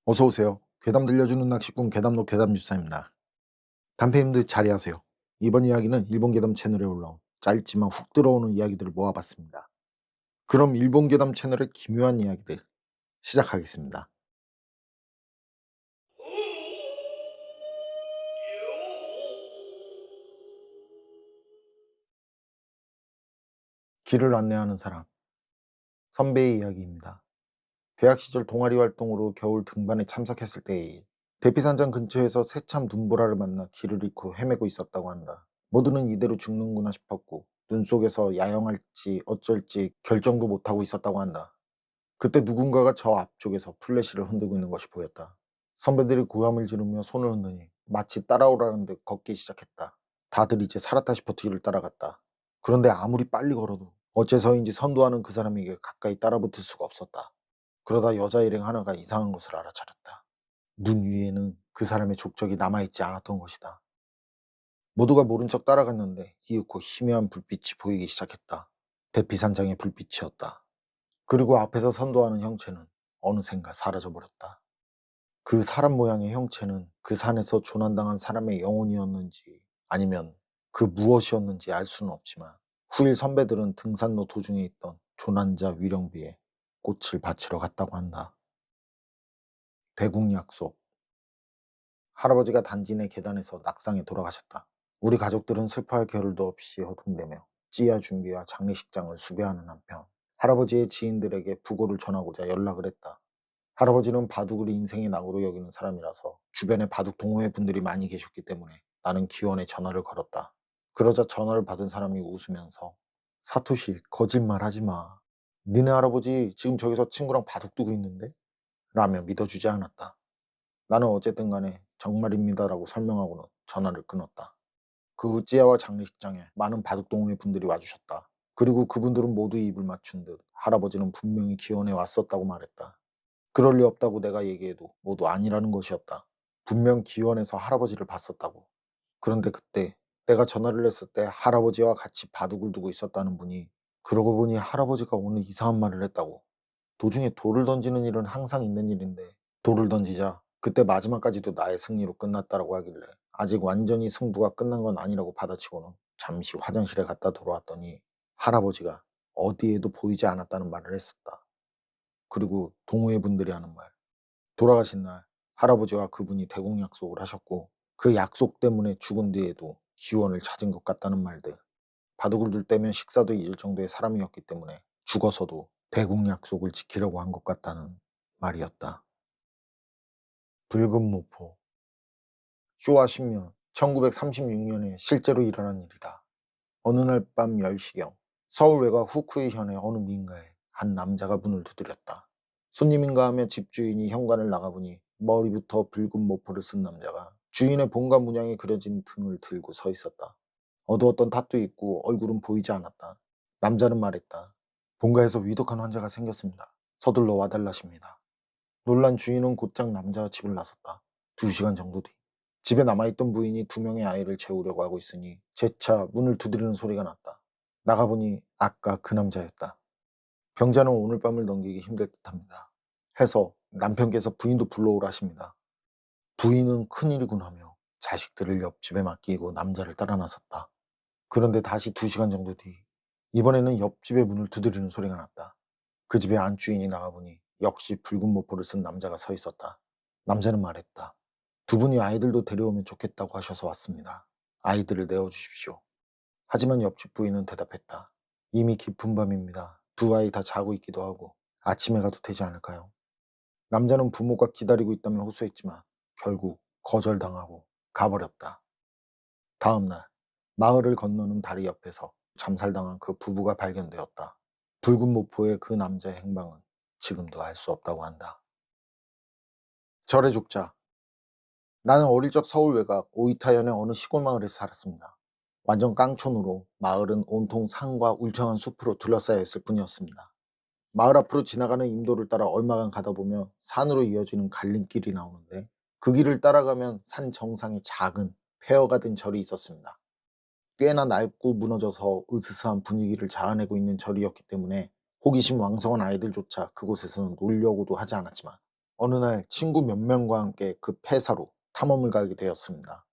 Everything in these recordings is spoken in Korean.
어서 오세요. 괴담 들려주는 낚시꾼 괴담로 괴담집사입니다. 단페님들 자리하세요. 이번 이야기는 일본 괴담 채널에 올라온 짧지만 훅 들어오는 이야기들을 모아봤습니다. 그럼 일본 괴담 채널의 기묘한 이야기들 시작하겠습니다. 길을 안내하는 사람. 선배의 이야기입니다. 대학 시절 동아리 활동으로 겨울 등반에 참석했을 때의 일. 대피산장 근처에서 새참 눈보라를 만나 길을 잃고 헤매고 있었다고 한다. 모두는 이대로 죽는구나 싶었고 눈 속에서 야영할지 어쩔지 결정도 못하고 있었다고 한다. 그때 누군가가 저 앞쪽에서 플래시를 흔들고 있는 것이 보였다. 선배들이 고함을 지르며 손을 흔드니 마치 따라오라는 듯 걷기 시작했다. 다들 이제 살았다 싶어 뒤를 따라갔다. 그런데 아무리 빨리 걸어도 어째서인지 선도하는 그 사람에게 가까이 따라붙을 수가 없었다. 그러다 여자 일행 하나가 이상한 것을 알아차렸다. 눈 위에는 그 사람의 족적이 남아있지 않았던 것이다. 모두가 모른 척 따라갔는데 이윽고 희미한 불빛이 보이기 시작했다. 대피산장의 불빛이었다. 그리고 앞에서 선도하는 형체는 어느샌가 사라져버렸다. 그 사람 모양의 형체는 그 산에서 조난당한 사람의 영혼이었는지 아니면 그 무엇이었는지 알 수는 없지만 후일 선배들은 등산로 도중에 있던 조난자 위령비에 꽃을 바치러 갔다고 한다. 대국약속. 할아버지가 단지 내 계단에서 낙상해 돌아가셨다. 우리 가족들은 슬퍼할 겨를도 없이 허둥대며 찌야 준비와 장례식장을 수배하는 한편 할아버지의 지인들에게 부고를 전하고자 연락을 했다. 할아버지는 바둑을 인생의 낙으로 여기는 사람이라서 주변에 바둑 동호회 분들이 많이 계셨기 때문에 나는 기원에 전화를 걸었다. 그러자 전화를 받은 사람이 웃으면서 사토시 거짓말하지 마. 니네 할아버지 지금 저기서 친구랑 바둑 두고 있는데? 라며 믿어주지 않았다. 나는 어쨌든 간에 정말입니다라고 설명하고는 전화를 끊었다. 그 후 찌야와 장례식장에 많은 바둑 동호회 분들이 와주셨다. 그리고 그분들은 모두 입을 맞춘 듯 할아버지는 분명히 기원에 왔었다고 말했다. 그럴 리 없다고 내가 얘기해도 모두 아니라는 것이었다. 분명 기원에서 할아버지를 봤었다고. 그런데 그때 내가 전화를 했을 때 할아버지와 같이 바둑을 두고 있었다는 분이 그러고 보니 할아버지가 오늘 이상한 말을 했다고. 도중에 돌을 던지는 일은 항상 있는 일인데 돌을 던지자 그때 마지막까지도 나의 승리로 끝났다라고 하길래 아직 완전히 승부가 끝난 건 아니라고 받아치고는 잠시 화장실에 갔다 돌아왔더니 할아버지가 어디에도 보이지 않았다는 말을 했었다. 그리고 동호회 분들이 하는 말. 돌아가신 날 할아버지와 그분이 대공약속을 하셨고 그 약속 때문에 죽은 뒤에도 기원을 찾은 것 같다는 말들. 바둑을 둘 때면 식사도 잊을 정도의 사람이었기 때문에 죽어서도 대공약속을 지키려고 한 것 같다는 말이었다. 붉은 모포. 쇼와 10년, 1936년에 실제로 일어난 일이다. 어느 날 밤 10시경 서울 외곽 후쿠이현의 어느 민가에 한 남자가 문을 두드렸다. 손님인가 하며 집주인이 현관을 나가보니 머리부터 붉은 모포를 쓴 남자가 주인의 본가 문양이 그려진 등을 들고 서 있었다. 어두웠던 탓도 있고 얼굴은 보이지 않았다. 남자는 말했다. 본가에서 위독한 환자가 생겼습니다. 서둘러 와달라십니다. 놀란 주인은 곧장 남자와 집을 나섰다. 2시간 정도 뒤 집에 남아있던 부인이 2명의 아이를 재우려고 하고 있으니 재차 문을 두드리는 소리가 났다. 나가보니 아까 그 남자였다. 병자는 오늘 밤을 넘기기 힘들 듯합니다. 해서 남편께서 부인도 불러오라십니다. 부인은 큰일이군 하며 자식들을 옆집에 맡기고 남자를 따라 나섰다. 그런데 다시 2시간 정도 뒤 이번에는 옆집의 문을 두드리는 소리가 났다. 그 집의 안주인이 나가보니 역시 붉은 모포를 쓴 남자가 서 있었다. 남자는 말했다. 두 분이 아이들도 데려오면 좋겠다고 하셔서 왔습니다. 아이들을 내어주십시오. 하지만 옆집 부인은 대답했다. 이미 깊은 밤입니다. 두 아이 다 자고 있기도 하고 아침에 가도 되지 않을까요? 남자는 부모가 기다리고 있다며 호소했지만 결국 거절당하고 가버렸다. 다음 날 마을을 건너는 다리 옆에서 잠살당한 그 부부가 발견되었다. 붉은 모포의 그 남자의 행방은 지금도 알 수 없다고 한다. 절의 족자. 나는 어릴 적 서울 외곽 오이타현의 어느 시골 마을에서 살았습니다. 완전 깡촌으로 마을은 온통 산과 울창한 숲으로 둘러싸여 있을 뿐이었습니다. 마을 앞으로 지나가는 임도를 따라 얼마간 가다 보면 산으로 이어지는 갈림길이 나오는데 그 길을 따라가면 산 정상에 작은 폐허가 된 절이 있었습니다. 꽤나 낡고 무너져서 으스스한 분위기를 자아내고 있는 절이었기 때문에 호기심 왕성한 아이들조차 그곳에서는 놀려고도 하지 않았지만 어느 날 친구 몇 명과 함께 그 폐사로 탐험을 가게 되었습니다.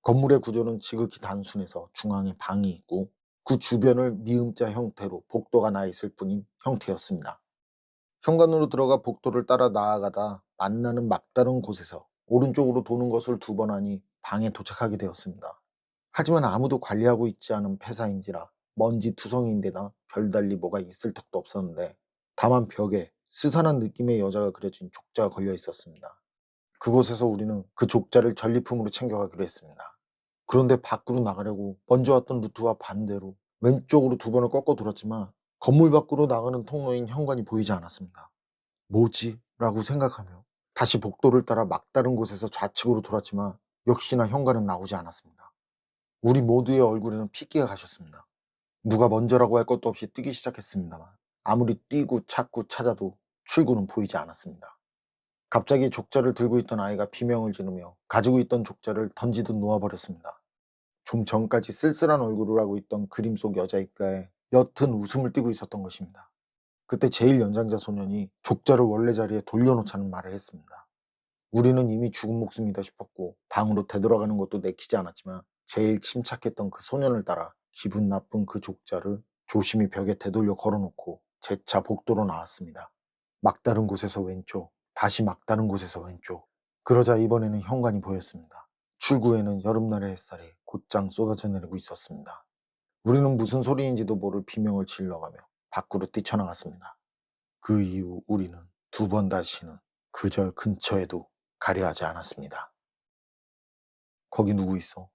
건물의 구조는 지극히 단순해서 중앙에 방이 있고 그 주변을 미음자 형태로 복도가 나 있을 뿐인 형태였습니다. 현관으로 들어가 복도를 따라 나아가다 만나는 막다른 곳에서 오른쪽으로 도는 것을 2번 하니 방에 도착하게 되었습니다. 하지만 아무도 관리하고 있지 않은 폐사인지라 먼지 투성이인데다 별달리 뭐가 있을 턱도 없었는데, 다만 벽에 스산한 느낌의 여자가 그려진 족자가 걸려 있었습니다. 그곳에서 우리는 그 족자를 전리품으로 챙겨가기로 했습니다. 그런데 밖으로 나가려고 먼저 왔던 루트와 반대로 왼쪽으로 2번을 꺾어 돌았지만 건물 밖으로 나가는 통로인 현관이 보이지 않았습니다. 뭐지? 라고 생각하며 다시 복도를 따라 막다른 곳에서 좌측으로 돌았지만 역시나 현관은 나오지 않았습니다. 우리 모두의 얼굴에는 핏기가 가셨습니다. 누가 먼저라고 할 것도 없이 뛰기 시작했습니다만 아무리 뛰고 찾고 찾아도 출구는 보이지 않았습니다. 갑자기 족자를 들고 있던 아이가 비명을 지르며 가지고 있던 족자를 던지듯 놓아버렸습니다. 좀 전까지 쓸쓸한 얼굴을 하고 있던 그림 속 여자 입가에 옅은 웃음을 띠고 있었던 것입니다. 그때 제일 연장자 소년이 족자를 원래 자리에 돌려놓자는 말을 했습니다. 우리는 이미 죽은 목숨이다 싶었고 방으로 되돌아가는 것도 내키지 않았지만 제일 침착했던 그 소년을 따라 기분 나쁜 그 족자를 조심히 벽에 되돌려 걸어놓고 재차 복도로 나왔습니다. 막다른 곳에서 왼쪽, 다시 막다른 곳에서 왼쪽. 그러자 이번에는 현관이 보였습니다. 출구에는 여름날의 햇살이 곧장 쏟아져 내리고 있었습니다. 우리는 무슨 소리인지도 모를 비명을 질러가며 밖으로 뛰쳐나갔습니다. 그 이후 우리는 2번 다시는 그 절 근처에도 가려 하지 않았습니다. 거기 누구 있어?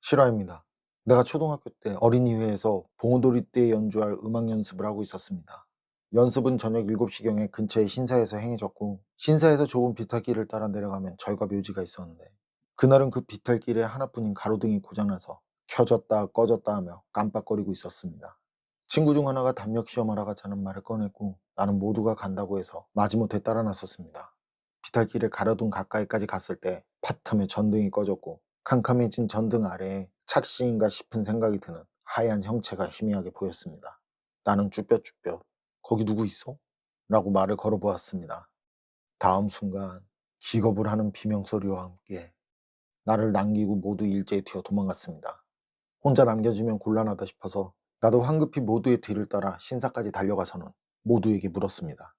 실화입니다. 내가 초등학교 때 어린이회에서 봉오돌이 때 연주할 음악 연습을 하고 있었습니다. 연습은 저녁 7시경에 근처의 신사에서 행해졌고, 신사에서 좁은 비탈길을 따라 내려가면 절과 묘지가 있었는데, 그날은 그 비탈길에 하나뿐인 가로등이 고장나서 켜졌다 꺼졌다 하며 깜빡거리고 있었습니다. 친구 중 하나가 담력 시험하러 가자는 말을 꺼냈고 나는 모두가 간다고 해서 마지못해 따라 나섰습니다. 비탈길의 가로등 가까이까지 갔을 때 팟하며 전등이 꺼졌고 캄캄해진 전등 아래에 착시인가 싶은 생각이 드는 하얀 형체가 희미하게 보였습니다. 나는 쭈뼛쭈뼛 "거기 누구 있어?" 라고 말을 걸어보았습니다. 다음 순간 기겁을 하는 비명소리와 함께 나를 남기고 모두 일제히 튀어 도망갔습니다. 혼자 남겨지면 곤란하다 싶어서 나도 황급히 모두의 뒤를 따라 신사까지 달려가서는 모두에게 물었습니다.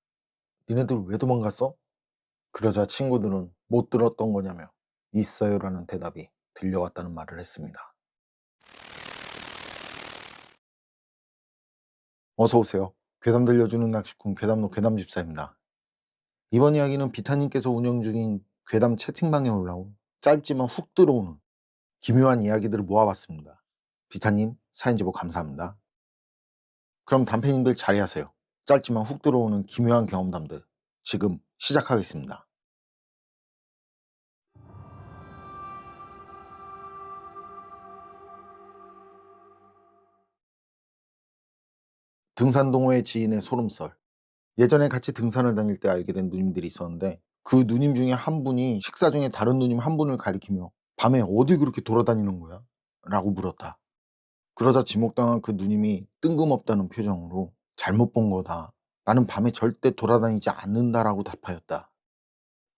"니네들 왜 도망갔어?" 그러자 친구들은 "못 들었던 거냐며 있어요라는 대답이 들려왔다는 말을 했습니다. 어서 오세요. 괴담 들려주는 낚시꾼 괴담로 괴담집사입니다. 이번 이야기는 비타님께서 운영 중인 괴담 채팅방에 올라온 짧지만 훅 들어오는 기묘한 이야기들을 모아봤습니다. 비타님 사연 제보 감사합니다. 그럼 단팬님들 자리하세요. 짧지만 훅 들어오는 기묘한 경험담들 지금 시작하겠습니다. 등산동호회 지인의 소름썰. 예전에 같이 등산을 다닐 때 알게 된 누님들이 있었는데, 그 누님 중에 한 분이 식사 중에 다른 누님 한 분을 가리키며 "밤에 어디 그렇게 돌아다니는 거야?" 라고 물었다. 그러자 지목당한 그 누님이 뜬금없다는 표정으로 "잘못 본 거다. 나는 밤에 절대 돌아다니지 않는다라고 답하였다.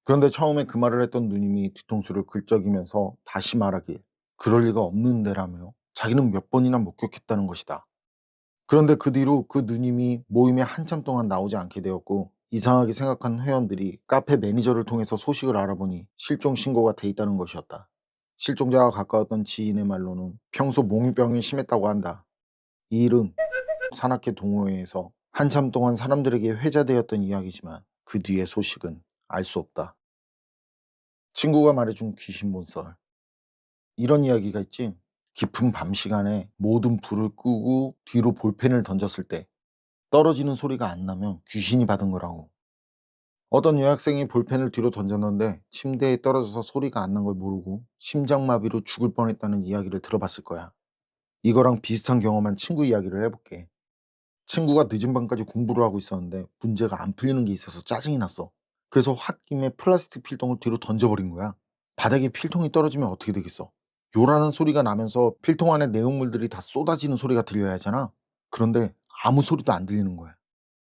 그런데 처음에 그 말을 했던 누님이 뒤통수를 긁적이면서 다시 말하길 "그럴 리가 없는데라며 자기는 몇 번이나 목격했다는 것이다." 그런데 그 뒤로 그 누님이 모임에 한참 동안 나오지 않게 되었고, 이상하게 생각한 회원들이 카페 매니저를 통해서 소식을 알아보니 실종 신고가 돼 있다는 것이었다. 실종자가 가까웠던 지인의 말로는 평소 몽유병이 심했다고 한다. 이 일은 산악회 동호회에서 한참 동안 사람들에게 회자되었던 이야기지만 그 뒤의 소식은 알 수 없다. 친구가 말해준 귀신 본썰. 이런 이야기가 있지. 깊은 밤 시간에 모든 불을 끄고 뒤로 볼펜을 던졌을 때 떨어지는 소리가 안 나면 귀신이 받은 거라고. 어떤 여학생이 볼펜을 뒤로 던졌는데 침대에 떨어져서 소리가 안 난 걸 모르고 심장마비로 죽을 뻔했다는 이야기를 들어봤을 거야. 이거랑 비슷한 경험한 친구 이야기를 해볼게. 친구가 늦은 밤까지 공부를 하고 있었는데 문제가 안 풀리는 게 있어서 짜증이 났어. 그래서 홧김에 플라스틱 필통을 뒤로 던져버린 거야. 바닥에 필통이 떨어지면 어떻게 되겠어? 요라는 소리가 나면서 필통 안에 내용물들이 다 쏟아지는 소리가 들려야 하잖아. 그런데 아무 소리도 안 들리는 거야.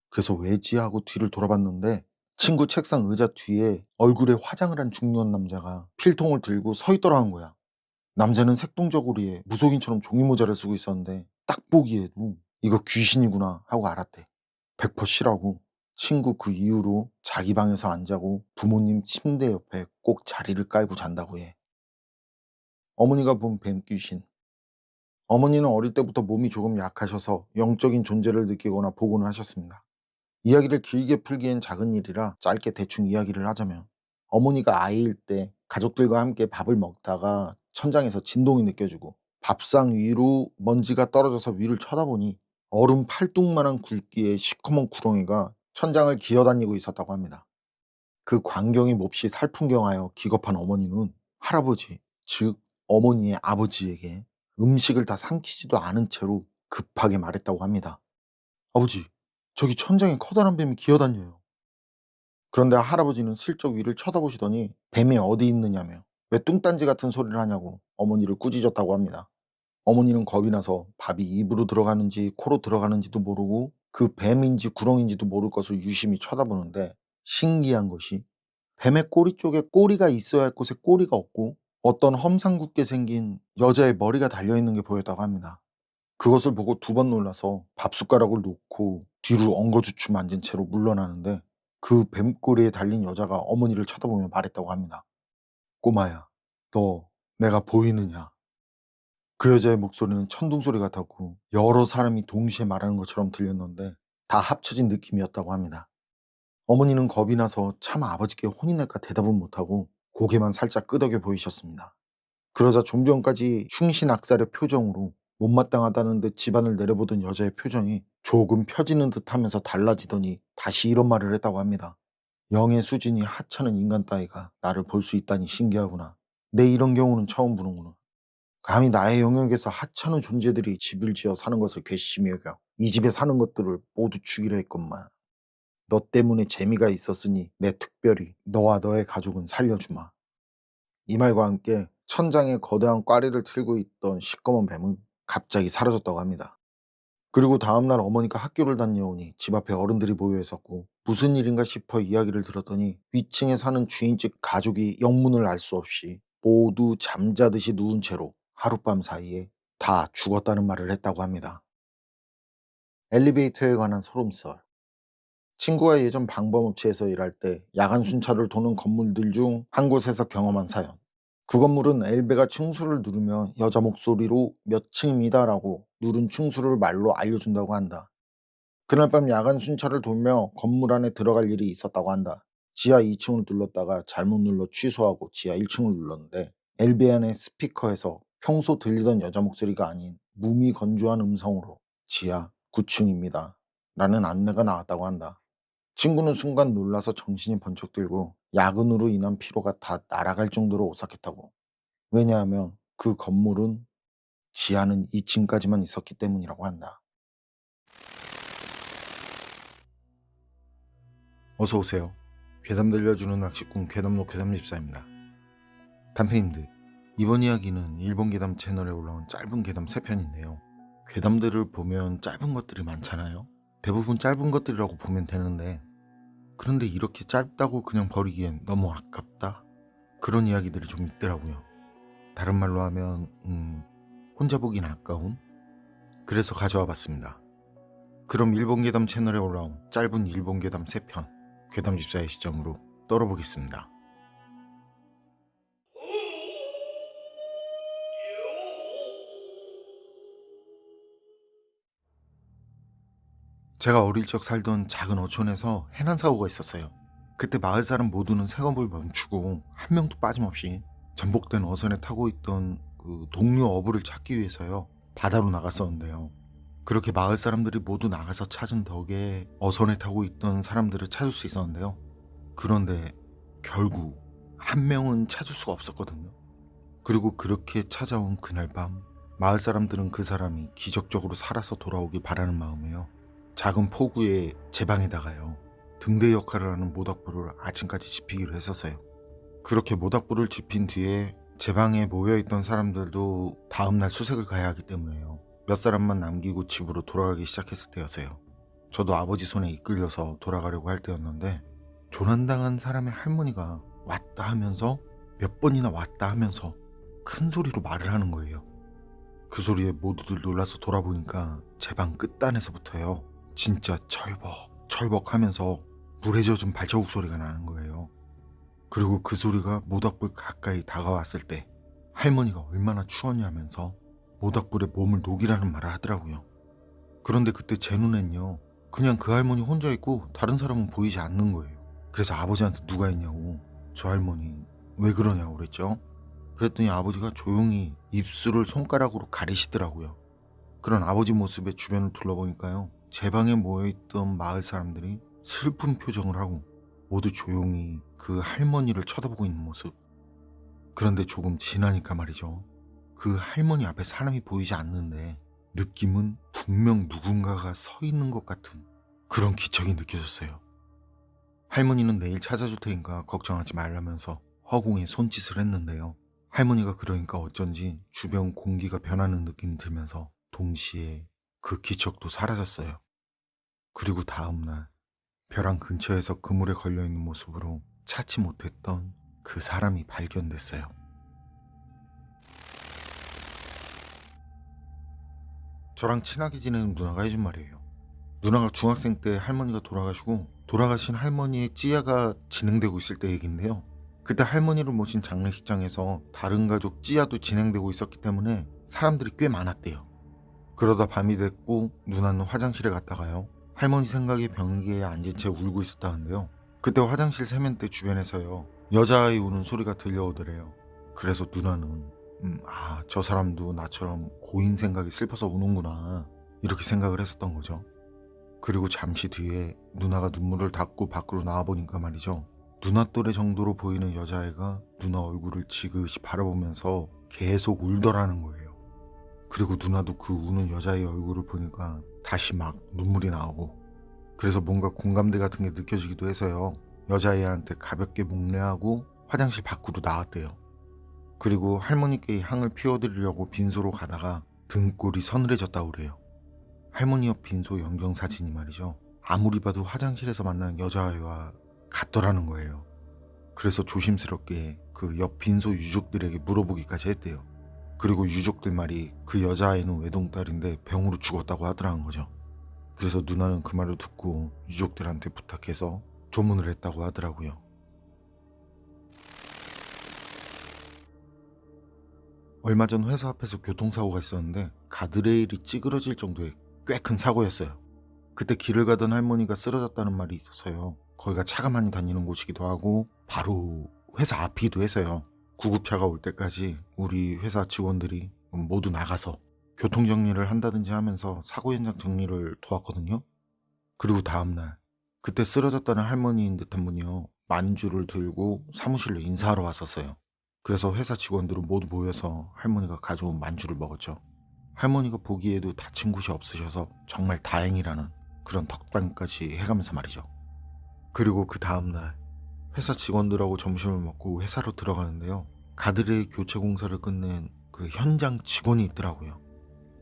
그래서 '왜지?' 하고 뒤를 돌아봤는데 친구 책상 의자 뒤에 얼굴에 화장을 한 중년 남자가 필통을 들고 서 있더라는 거야. 남자는 색동저고리에 무속인처럼 종이모자를 쓰고 있었는데 딱 보기에도 이거 귀신이구나 하고 알았대. 100% 쉬라고. 친구 그 이후로 자기 방에서 안 자고 부모님 침대 옆에 꼭 자리를 깔고 잔다고 해. 어머니가 본 뱀귀신. 어머니는 어릴 때부터 몸이 조금 약하셔서 영적인 존재를 느끼거나 보고는 하셨습니다. 이야기를 길게 풀기엔 작은 일이라 짧게 대충 이야기를 하자면, 어머니가 아이일 때 가족들과 함께 밥을 먹다가 천장에서 진동이 느껴지고 밥상 위로 먼지가 떨어져서 위를 쳐다보니 얼음 팔뚝만한 굵기의 시커먼 구렁이가 천장을 기어다니고 있었다고 합니다. 그 광경이 몹시 살풍경하여 기겁한 어머니는 할아버지, 즉 어머니의 아버지에게 음식을 다 삼키지도 않은 채로 급하게 말했다고 합니다. 아버지, 저기 천장에 커다란 뱀이 기어다녀요. 그런데 할아버지는 슬쩍 위를 쳐다보시더니 뱀이 어디 있느냐며 왜 뚱딴지 같은 소리를 하냐고 어머니를 꾸짖었다고 합니다. 어머니는 겁이 나서 밥이 입으로 들어가는지 코로 들어가는지도 모르고 그 뱀인지 구렁인지도 모를 것을 유심히 쳐다보는데, 신기한 것이 뱀의 꼬리 쪽에 꼬리가 있어야 할 곳에 꼬리가 없고 어떤 험상궂게 생긴 여자의 머리가 달려있는 게 보였다고 합니다. 그것을 보고 두 번 놀라서 밥숟가락을 놓고 뒤로 엉거주춤 앉은 채로 물러나는데, 그 뱀꼬리에 달린 여자가 어머니를 쳐다보며 말했다고 합니다. 꼬마야, 너 내가 보이느냐? 그 여자의 목소리는 천둥소리 같았고 여러 사람이 동시에 말하는 것처럼 들렸는데 다 합쳐진 느낌이었다고 합니다. 어머니는 겁이 나서 차마 아버지께 혼이 날까 대답은 못하고 고개만 살짝 끄덕여 보이셨습니다. 그러자 좀 전까지 흉신악살의 표정으로 못마땅하다는 듯 집안을 내려보던 여자의 표정이 조금 펴지는 듯 하면서 달라지더니 다시 이런 말을 했다고 합니다. 영의 수준이 하찮은 인간 따위가 나를 볼 수 있다니 신기하구나. 내 이런 경우는 처음 보는구나. 감히 나의 영역에서 하찮은 존재들이 집을 지어 사는 것을 괘씸히 여겨 이 집에 사는 것들을 모두 죽이려 했건만. 너 때문에 재미가 있었으니 내 특별히 너와 너의 가족은 살려주마. 이 말과 함께 천장에 거대한 꽈리를 틀고 있던 시꺼먼 뱀은 갑자기 사라졌다고 합니다. 그리고 다음날 어머니가 학교를 다녀오니 집 앞에 어른들이 모여 있었고, 무슨 일인가 싶어 이야기를 들었더니 위층에 사는 주인집 가족이 영문을 알 수 없이 모두 잠자듯이 누운 채로 하룻밤 사이에 다 죽었다는 말을 했다고 합니다. 엘리베이터에 관한 소름썰. 친구가 예전 방범업체에서 일할 때 야간 순찰을 도는 건물들 중 한 곳에서 경험한 사연. 그 건물은 엘베가 층수를 누르면 여자 목소리로 몇 층입니다라고 누른 층수를 말로 알려준다고 한다. 그날 밤 야간 순찰을 돌며 건물 안에 들어갈 일이 있었다고 한다. 지하 2층을 눌렀다가 잘못 눌러 취소하고 지하 1층을 눌렀는데, 엘베 안의 스피커에서 평소 들리던 여자 목소리가 아닌 무미건조한 음성으로 지하 9층입니다 라는 안내가 나왔다고 한다. 친구는 순간 놀라서 정신이 번쩍 들고 야근으로 인한 피로가 다 날아갈 정도로 오싹했다고. 왜냐하면 그 건물은 지하는 2층까지만 있었기 때문이라고 한다. 어서 오세요. 괴담 들려주는 낚시꾼 괴담로 괴담집사입니다. 단편님들, 이번 이야기는 일본 괴담 채널에 올라온 짧은 괴담 3편인데요. 괴담들을 보면 짧은 것들이 많잖아요. 대부분 짧은 것들이라고 보면 되는데, 그런데 이렇게 짧다고 그냥 버리기엔 너무 아깝다? 그런 이야기들이 좀 있더라고요. 다른 말로 하면 혼자 보긴 아까운? 그래서 가져와 봤습니다. 그럼 일본 괴담 채널에 올라온 짧은 일본 괴담 3편, 괴담집사의 시점으로 떨어보겠습니다. 제가 어릴 적 살던 작은 어촌에서 해난 사고가 있었어요. 그때 마을 사람 모두는 생업을 멈추고 한 명도 빠짐없이 전복된 어선에 타고 있던 그 동료 어부를 찾기 위해서요, 바다로 나갔었는데요. 그렇게 마을 사람들이 모두 나가서 찾은 덕에 어선에 타고 있던 사람들을 찾을 수 있었는데요. 그런데 결국 한 명은 찾을 수가 없었거든요. 그리고 그렇게 찾아온 그날 밤, 마을 사람들은 그 사람이 기적적으로 살아서 돌아오길 바라는 마음에요, 작은 포구의 제 방에다가요, 등대 역할을 하는 모닥불을 아침까지 지피기로 했었어요. 그렇게 모닥불을 지핀 뒤에 제 방에 모여있던 사람들도 다음날 수색을 가야 하기 때문에요, 몇 사람만 남기고 집으로 돌아가기 시작했을 때였어요. 저도 아버지 손에 이끌려서 돌아가려고 할 때였는데, 조난당한 사람의 할머니가 왔다 하면서 몇 번이나 왔다 하면서 큰 소리로 말을 하는 거예요. 그 소리에 모두들 놀라서 돌아보니까 제 방 끝단에서부터요, 진짜 철벅 철벅 하면서 물에 젖은 발자국 소리가 나는 거예요. 그리고 그 소리가 모닥불 가까이 다가왔을 때 할머니가 얼마나 추웠냐면서 모닥불에 몸을 녹이라는 말을 하더라고요. 그런데 그때 제 눈엔요, 그냥 그 할머니 혼자 있고 다른 사람은 보이지 않는 거예요. 그래서 아버지한테 누가 있냐고, 저 할머니 왜 그러냐고 그랬죠. 그랬더니 아버지가 조용히 입술을 손가락으로 가리시더라고요. 그런 아버지 모습에 주변을 둘러보니까요, 제 방에 모여있던 마을 사람들이 슬픈 표정을 하고 모두 조용히 그 할머니를 쳐다보고 있는 모습. 그런데 조금 지나니까 말이죠, 그 할머니 앞에 사람이 보이지 않는데 느낌은 분명 누군가가 서 있는 것 같은 그런 기척이 느껴졌어요. 할머니는 내일 찾아줄 테니까 걱정하지 말라면서 허공에 손짓을 했는데요, 할머니가 그러니까 어쩐지 주변 공기가 변하는 느낌이 들면서 동시에 그 기척도 사라졌어요. 그리고 다음날 벼랑 근처에서 그물에 걸려있는 모습으로 찾지 못했던 그 사람이 발견됐어요. 저랑 친하게 지내는 누나가 해준 말이에요. 누나가 중학생 때 할머니가 돌아가시고 돌아가신 할머니의 찌야가 진행되고 있을 때 얘기인데요. 그때 할머니를 모신 장례식장에서 다른 가족 찌야도 진행되고 있었기 때문에 사람들이 꽤 많았대요. 그러다 밤이 됐고 누나는 화장실에 갔다가요, 할머니 생각에 변기에 앉은 채 울고 있었다는데요. 그때 화장실 세면대 주변에서요, 여자아이 우는 소리가 들려오더래요. 그래서 누나는 저 사람도 나처럼 고인 생각이 슬퍼서 우는구나, 이렇게 생각을 했었던 거죠. 그리고 잠시 뒤에 누나가 눈물을 닦고 밖으로 나와보니까 말이죠, 누나 또래 정도로 보이는 여자아이가 누나 얼굴을 지그시 바라보면서 계속 울더라는 거예요. 그리고 누나도 그 우는 여자의 얼굴을 보니까 다시 막 눈물이 나오고, 그래서 뭔가 공감대 같은 게 느껴지기도 해서요, 여자애한테 가볍게 목례하고 화장실 밖으로 나왔대요. 그리고 할머니께 향을 피워드리려고 빈소로 가다가 등골이 서늘해졌다고 그래요. 할머니 옆 빈소 연경 사진이 말이죠, 아무리 봐도 화장실에서 만난 여자아이와 같더라는 거예요. 그래서 조심스럽게 그 옆 빈소 유족들에게 물어보기까지 했대요. 그리고 유족들 말이 그 여자아이는 외동딸인데 병으로 죽었다고 하더라는 거죠. 그래서 누나는 그 말을 듣고 유족들한테 부탁해서 조문을 했다고 하더라고요. 얼마 전 회사 앞에서 교통사고가 있었는데 가드레일이 찌그러질 정도의 꽤 큰 사고였어요. 그때 길을 가던 할머니가 쓰러졌다는 말이 있어서요, 거기가 차가 많이 다니는 곳이기도 하고 바로 회사 앞이기도 해서요, 구급차가 올 때까지 우리 회사 직원들이 모두 나가서 교통정리를 한다든지 하면서 사고 현장 정리를 도왔거든요. 그리고 다음날 그때 쓰러졌다는 할머니인 듯한 분이요, 만주를 들고 사무실로 인사하러 왔었어요. 그래서 회사 직원들은 모두 모여서 할머니가 가져온 만주를 먹었죠. 할머니가 보기에도 다친 곳이 없으셔서 정말 다행이라는 그런 덕담까지 해가면서 말이죠. 그리고 그 다음날 회사 직원들하고 점심을 먹고 회사로 들어가는데요, 가드레일 교체 공사를 끝낸 그 현장 직원이 있더라고요.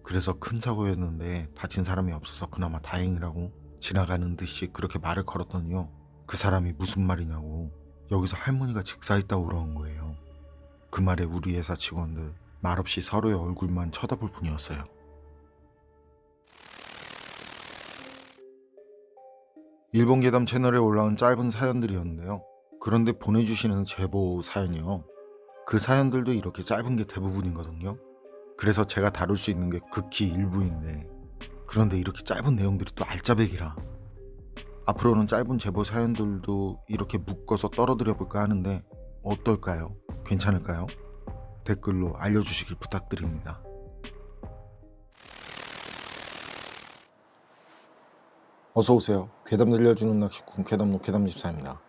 그래서 큰 사고였는데 다친 사람이 없어서 그나마 다행이라고 지나가는 듯이 그렇게 말을 걸었더니요, 그 사람이 무슨 말이냐고 여기서 할머니가 직사했다고 그러는 거예요. 그 말에 우리 회사 직원들 말없이 서로의 얼굴만 쳐다볼 뿐이었어요. 일본 괴담 채널에 올라온 짧은 사연들이었는데요. 그런데 보내주시는 제보 사연이요, 그 사연들도 이렇게 짧은 게 대부분이거든요. 그래서 제가 다룰 수 있는 게 극히 일부인데, 그런데 이렇게 짧은 내용들이 또 알짜배기라. 앞으로는 짧은 제보 사연들도 이렇게 묶어서 떨어뜨려 볼까 하는데 어떨까요? 괜찮을까요? 댓글로 알려주시길 부탁드립니다. 어서오세요. 괴담 들려주는 낚시꾼 괴담로 괴담집사입니다.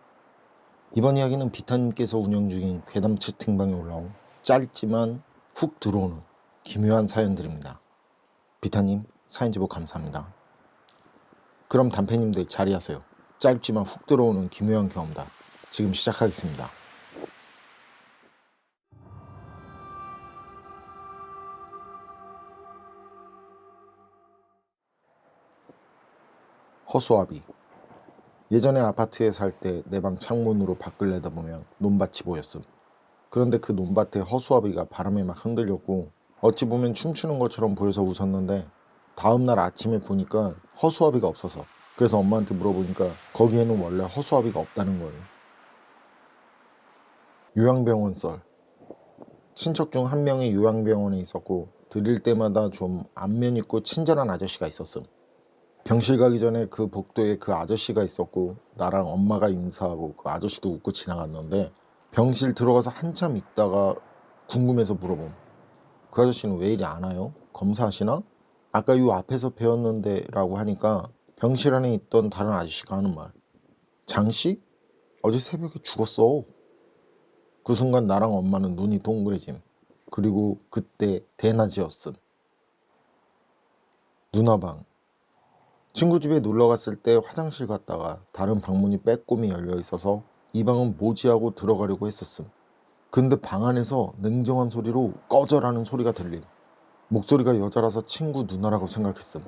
이번 이야기는 비타님께서 운영 중인 괴담 채팅방에 올라온 짧지만 훅 들어오는 기묘한 사연들입니다. 비타님, 사연 제보 감사합니다. 그럼 단패님들 자리하세요. 짧지만 훅 들어오는 기묘한 경험담 지금 시작하겠습니다. 허수아비. 예전에 아파트에 살 때 내 방 창문으로 밖을 내다보면 논밭이 보였음. 그런데 그 논밭의 허수아비가 바람에 막 흔들렸고 어찌 보면 춤추는 것처럼 보여서 웃었는데 다음날 아침에 보니까 허수아비가 없어서, 그래서 엄마한테 물어보니까 거기에는 원래 허수아비가 없다는 거예요. 요양병원 썰. 친척 중 한 명이 요양병원에 있었고 들릴 때마다 좀 안면 있고 친절한 아저씨가 있었음. 병실 가기 전에 그 복도에 그 아저씨가 있었고 나랑 엄마가 인사하고 그 아저씨도 웃고 지나갔는데, 병실 들어가서 한참 있다가 궁금해서 물어봄. 그 아저씨는 왜 이리 안 와요? 검사하시나? 아까 요 앞에서 배웠는데 라고 하니까 병실 안에 있던 다른 아저씨가 하는 말. 장씨? 어제 새벽에 죽었어. 그 순간 나랑 엄마는 눈이 동그래짐. 그리고 그때 대낮이었음. 누나방. 친구 집에 놀러 갔을 때 화장실 갔다가 다른 방문이 빼꼼히 열려 있어서 이 방은 뭐지 하고 들어가려고 했었음. 근데 방 안에서 냉정한 소리로 꺼져라는 소리가 들림. 목소리가 여자라서 친구 누나라고 생각했음.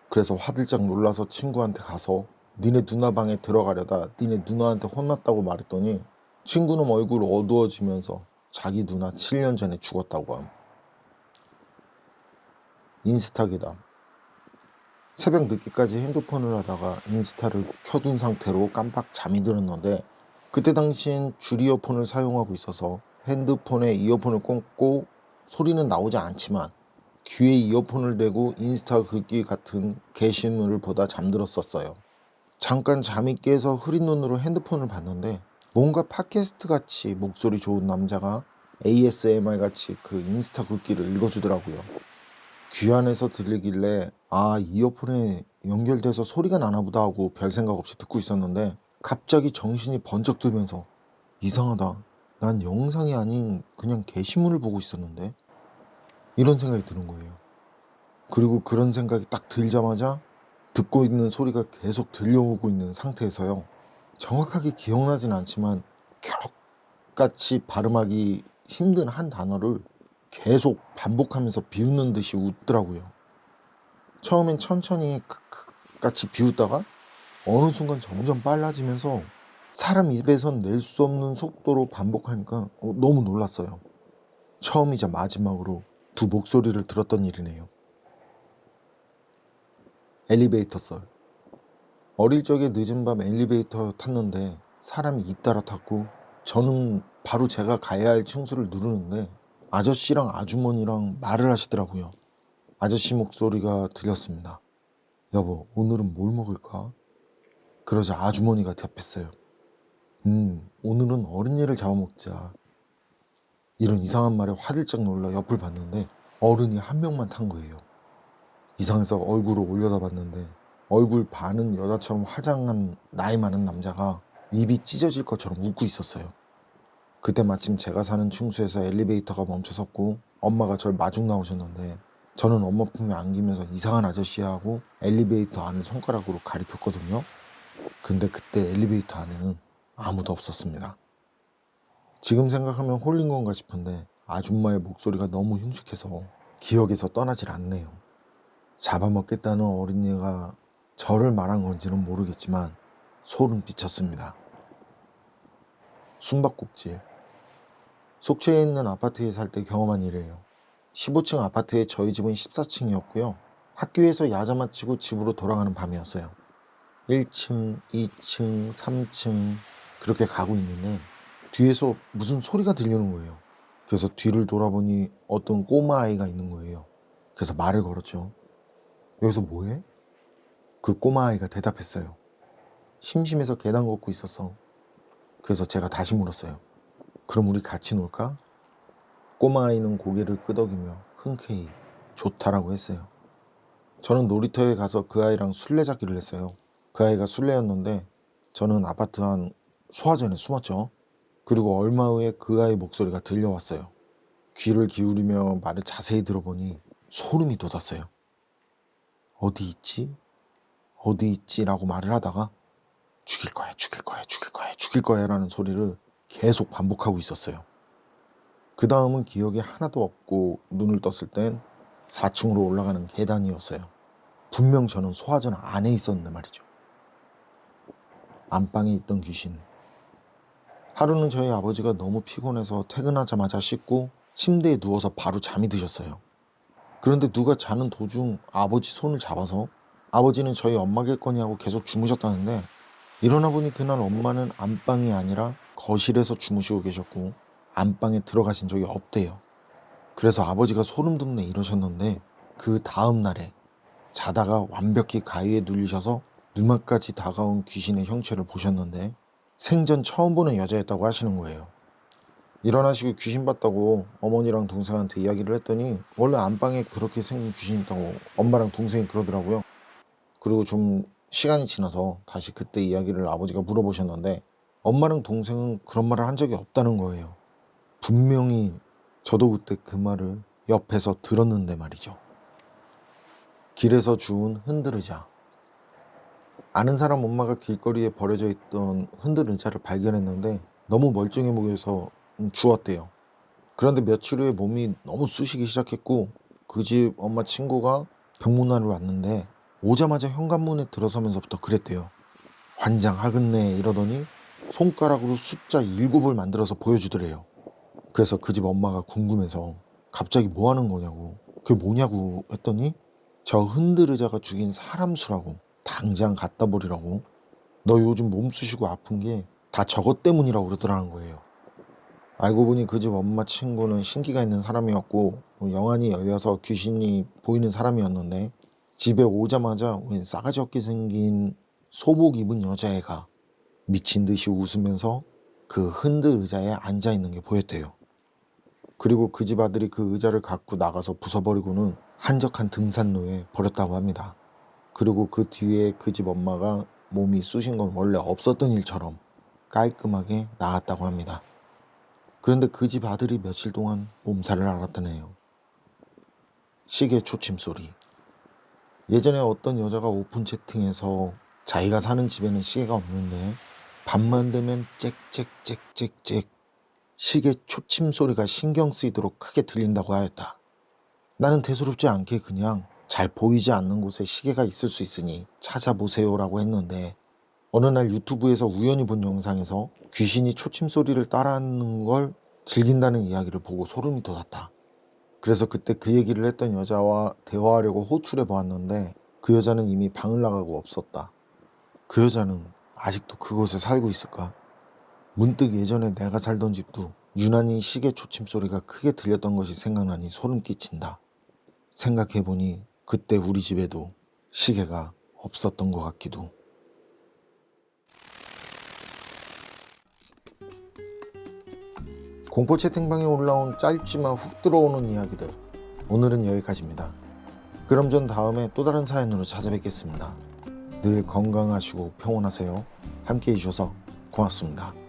그래서 화들짝 놀라서 친구한테 가서 니네 누나 방에 들어가려다 니네 누나한테 혼났다고 말했더니 친구는 얼굴 어두워지면서 자기 누나 7년 전에 죽었다고 함. 인스타 괴담. 새벽 늦게까지 핸드폰을 하다가 인스타를 켜둔 상태로 깜빡 잠이 들었는데, 그때 당시엔 줄 이어폰을 사용하고 있어서 핸드폰에 이어폰을 꽂고 소리는 나오지 않지만 귀에 이어폰을 대고 인스타 긁기 같은 게시물을 보다 잠들었었어요. 잠깐 잠이 깨서 흐린 눈으로 핸드폰을 봤는데 뭔가 팟캐스트 같이 목소리 좋은 남자가 ASMR 같이 그 인스타 긁기를 읽어주더라고요. 귀 안에서 들리길래 아, 이어폰에 연결돼서 소리가 나나 보다 하고 별 생각 없이 듣고 있었는데 갑자기 정신이 번쩍 들면서 이상하다, 난 영상이 아닌 그냥 게시물을 보고 있었는데, 이런 생각이 드는 거예요. 그리고 그런 생각이 딱 들자마자 듣고 있는 소리가 계속 들려오고 있는 상태에서요, 정확하게 기억나진 않지만 켜럭같이 발음하기 힘든 한 단어를 계속 반복하면서 비웃는 듯이 웃더라고요. 처음엔 천천히 크크 같이 비웃다가 어느 순간 점점 빨라지면서 사람 입에선 낼 수 없는 속도로 반복하니까 너무 놀랐어요. 처음이자 마지막으로 두 목소리를 들었던 일이네요. 엘리베이터 썰. 어릴 적에 늦은 밤 엘리베이터 탔는데 사람이 잇따라 탔고 저는 바로 제가 가야 할 층수를 누르는데 아저씨랑 아주머니랑 말을 하시더라고요. 아저씨 목소리가 들렸습니다. 여보, 오늘은 뭘 먹을까? 그러자 아주머니가 대답했어요. 오늘은 어린이를 잡아먹자. 이런 이상한 말에 화들짝 놀라 옆을 봤는데 어른이 한 명만 탄 거예요. 이상해서 얼굴을 올려다 봤는데 얼굴 반은 여자처럼 화장한 나이 많은 남자가 입이 찢어질 것처럼 웃고 있었어요. 그때 마침 제가 사는 층수에서 엘리베이터가 멈춰섰고 엄마가 절 마중 나오셨는데 저는 엄마 품에 안기면서 이상한 아저씨야 하고 엘리베이터 안을 손가락으로 가리켰거든요. 근데 그때 엘리베이터 안에는 아무도 없었습니다. 지금 생각하면 홀린 건가 싶은데 아줌마의 목소리가 너무 흉측해서 기억에서 떠나질 않네요. 잡아먹겠다는 어린이가 저를 말한 건지는 모르겠지만 소름 끼쳤습니다. 숨바꼭질. 속초에 있는 아파트에 살 때 경험한 일이에요. 15층 아파트에 저희 집은 14층이었고요. 학교에서 야자 마치고 집으로 돌아가는 밤이었어요. 1층, 2층, 3층 그렇게 가고 있는데 뒤에서 무슨 소리가 들리는 거예요. 그래서 뒤를 돌아보니 어떤 꼬마 아이가 있는 거예요. 그래서 말을 걸었죠. 여기서 뭐해? 그 꼬마 아이가 대답했어요. 심심해서 계단 걷고 있었어. 그래서 제가 다시 물었어요. 그럼 우리 같이 놀까? 꼬마 아이는 고개를 끄덕이며 흔쾌히 좋다라고 했어요. 저는 놀이터에 가서 그 아이랑 술래잡기를 했어요. 그 아이가 술래였는데 저는 아파트 한 소화전에 숨었죠. 그리고 얼마 후에 그 아이 목소리가 들려왔어요. 귀를 기울이며 말을 자세히 들어보니 소름이 돋았어요. 어디 있지? 어디 있지? 라고 말을 하다가 죽일 거야, 죽일 거야, 죽일 거야, 죽일 거야 라는 소리를 계속 반복하고 있었어요. 그 다음은 기억이 하나도 없고 눈을 떴을 땐 4층으로 올라가는 계단이었어요. 분명 저는 소화전 안에 있었는데 말이죠. 안방에 있던 귀신. 하루는 저희 아버지가 너무 피곤해서 퇴근하자마자 씻고 침대에 누워서 바로 잠이 드셨어요. 그런데 누가 자는 도중 아버지 손을 잡아서 아버지는 저희 엄마겠거니 하고 계속 주무셨다는데, 일어나 보니 그날 엄마는 안방이 아니라 거실에서 주무시고 계셨고 안방에 들어가신 적이 없대요. 그래서 아버지가 소름 돋네 이러셨는데, 그 다음 날에 자다가 완벽히 가위에 눌리셔서 눈앞까지 다가온 귀신의 형체를 보셨는데 생전 처음 보는 여자였다고 하시는 거예요. 일어나시고 귀신 봤다고 어머니랑 동생한테 이야기를 했더니 원래 안방에 그렇게 생긴 귀신 있다고 엄마랑 동생이 그러더라고요. 그리고 좀 시간이 지나서 다시 그때 이야기를 아버지가 물어보셨는데 엄마랑 동생은 그런 말을 한 적이 없다는 거예요. 분명히 저도 그때 그 말을 옆에서 들었는데 말이죠. 길에서 주운 흔들의자. 아는 사람 엄마가 길거리에 버려져 있던 흔들의자를 발견했는데 너무 멀쩡해 보여서 주웠대요. 그런데 며칠 후에 몸이 너무 쑤시기 시작했고 그 집 엄마 친구가 병문안으로 왔는데 오자마자 현관문에 들어서면서부터 그랬대요. 환장하겠네 이러더니 손가락으로 숫자 7을 만들어서 보여주더래요. 그래서 그 집 엄마가 궁금해서 갑자기 뭐 하는 거냐고, 그게 뭐냐고 했더니 저 흔들의자가 죽인 사람 수라고, 당장 갖다 버리라고, 너 요즘 몸 쑤시고 아픈 게 다 저것 때문이라고 그러더라는 거예요. 알고 보니 그 집 엄마 친구는 신기가 있는 사람이었고 영안이 열려서 귀신이 보이는 사람이었는데, 집에 오자마자 웬 싸가지 없게 생긴 소복 입은 여자애가 미친 듯이 웃으면서 그 흔들 의자에 앉아 있는 게 보였대요. 그리고 그 집 아들이 그 의자를 갖고 나가서 부숴버리고는 한적한 등산로에 버렸다고 합니다. 그리고 그 뒤에 그 집 엄마가 몸이 쑤신 건 원래 없었던 일처럼 깔끔하게 나았다고 합니다. 그런데 그 집 아들이 며칠 동안 몸살을 앓았다네요. 시계 초침 소리. 예전에 어떤 여자가 오픈 채팅에서 자기가 사는 집에는 시계가 없는데 밤만 되면 짹짹짹짹짹 시계 초침 소리가 신경 쓰이도록 크게 들린다고 하였다. 나는 대수롭지 않게 그냥 잘 보이지 않는 곳에 시계가 있을 수 있으니 찾아보세요라고 했는데, 어느 날 유튜브에서 우연히 본 영상에서 귀신이 초침 소리를 따라하는 걸 즐긴다는 이야기를 보고 소름이 돋았다. 그래서 그때 그 얘기를 했던 여자와 대화하려고 호출해 보았는데 그 여자는 이미 방을 나가고 없었다. 그 여자는 아직도 그곳에 살고 있을까? 문득 예전에 내가 살던 집도 유난히 시계 초침 소리가 크게 들렸던 것이 생각나니 소름 끼친다. 생각해보니 그때 우리 집에도 시계가 없었던 것 같기도. 공포 채팅방에 올라온 짧지만 훅 들어오는 이야기들, 오늘은 여기까지입니다. 그럼 전 다음에 또 다른 사연으로 찾아뵙겠습니다. 늘 건강하시고 평온하세요. 함께 해주셔서 고맙습니다.